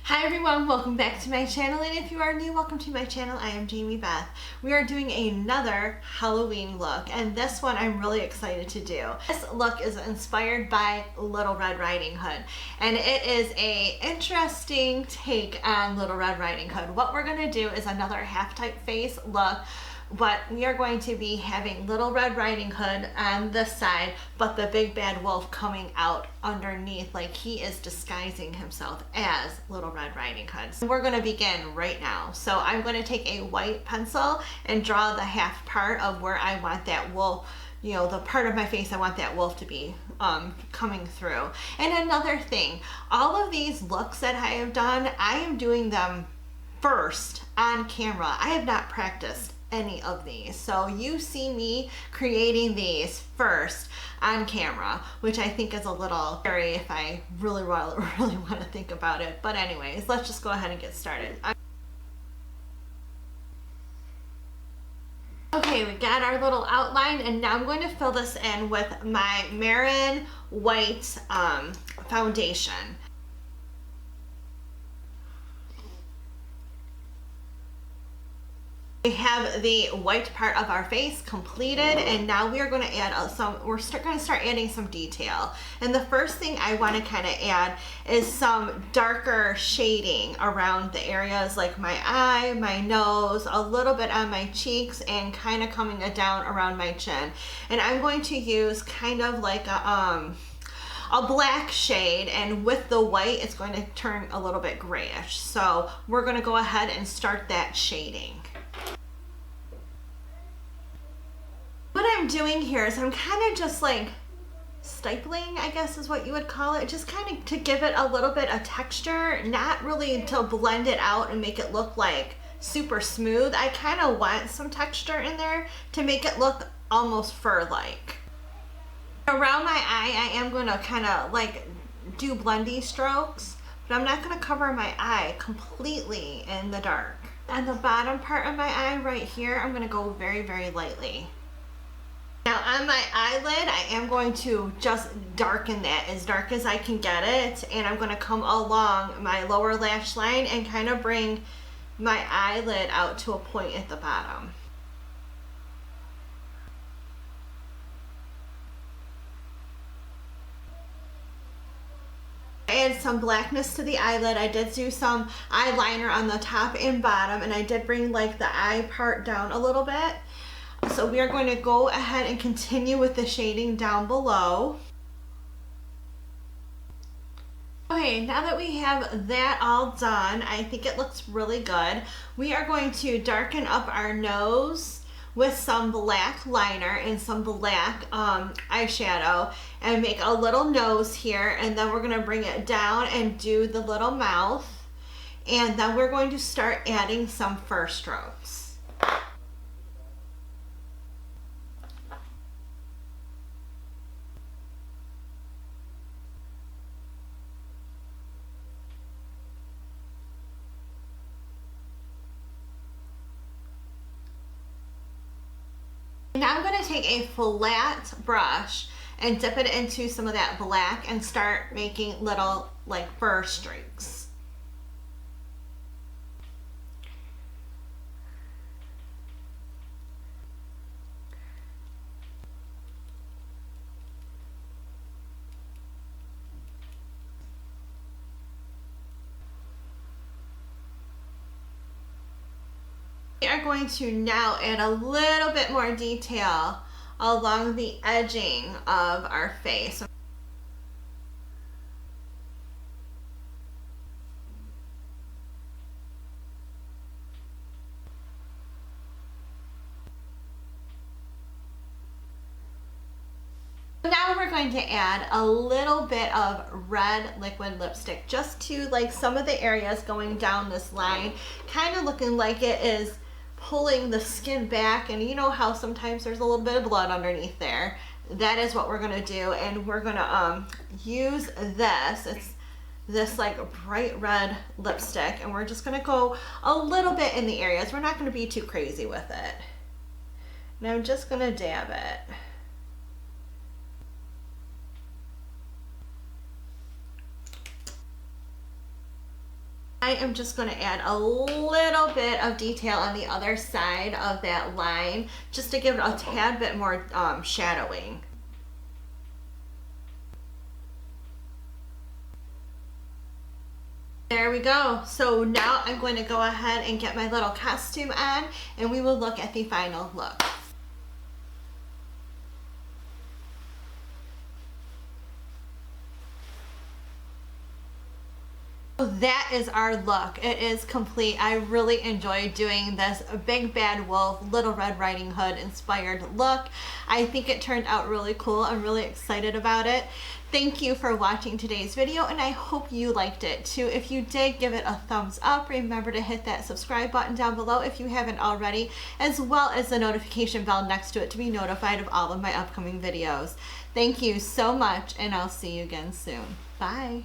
Hi everyone, welcome back to my channel, and if you are new, welcome to my channel. I am Jamie Beth. We are doing another Halloween look, and this one I'm really excited to do. This look is inspired by Little Red Riding Hood, and it is a interesting take on Little Red Riding Hood. What we're going to do is another half type face look, but we are going to be having Little Red Riding Hood on this side, but the big bad wolf coming out underneath, like he is disguising himself as Little Red Riding Hood. So we're going to begin right now. So I'm going to take a white pencil and draw the half part of where I want that wolf, you know, the part of my face I want that wolf to be coming through. And another thing, all of these looks that I have done, I am doing them first on camera. I have not practiced any of these, so you see me creating these first on camera, which I think is a little scary if I really want to think about it. But anyways, let's just go ahead and get started. Okay, we got our little outline, and now I'm going to fill this in with my Mehron white foundation. We have the white part of our face completed, and now we are going to add we're going to start adding some detail. And the first thing I want to kind of add is some darker shading around the areas like my eye, my nose, a little bit on my cheeks, and kind of coming down around my chin. And I'm going to use kind of like a black shade, and with the white it's going to turn a little bit grayish. So we're going to go ahead and start that shading. What I'm doing here is I'm kind of just like stipling, I guess is what you would call it, just kind of to give it a little bit of texture, not really to blend it out and make it look like super smooth. I kind of want some texture in there to make it look almost fur-like. Around my eye, I am going to kind of like do blendy strokes, but I'm not going to cover my eye completely in the dark. On the bottom part of my eye right here, I'm going to go very, very lightly. Now on my eyelid, I am going to just darken that as dark as I can get it, and I'm going to come along my lower lash line and kind of bring my eyelid out to a point at the bottom. Add some blackness to the eyelid. I did do some eyeliner on the top and bottom, and I did bring like the eye part down a little bit. So we are going to go ahead and continue with the shading down below. Okay, now that we have that all done, I think it looks really good. We are going to darken up our nose with some black liner and some black eyeshadow, and make a little nose here, and then we're going to bring it down and do the little mouth, and then we're going to start adding some fur strokes. Now I'm going to take a flat brush and dip it into some of that black and start making little like fur streaks. We are going to now add a little bit more detail along the edging of our face. Now we're going to add a little bit of red liquid lipstick just to like some of the areas going down this line, kind of looking like it is pulling the skin back, and you know how sometimes there's a little bit of blood underneath there. That is what we're going to do, and we're going to use this. It's this like bright red lipstick, and we're just going to go a little bit in the areas. We're not going to be too crazy with it. And I'm just going to dab it. I am just going to add a little bit of detail on the other side of that line just to give it a tad bit more shadowing. There we go. So now I'm going to go ahead and get my little costume on and we will look at the final look. That is our look. It is complete. I really enjoyed doing this Big Bad Wolf Little Red Riding Hood inspired look. I think it turned out really cool. I'm really excited about it. Thank you for watching today's video and I hope you liked it too. If you did, give it a thumbs up. Remember to hit that subscribe button down below if you haven't already, as well as the notification bell next to it to be notified of all of my upcoming videos. Thank you so much and I'll see you again soon. Bye.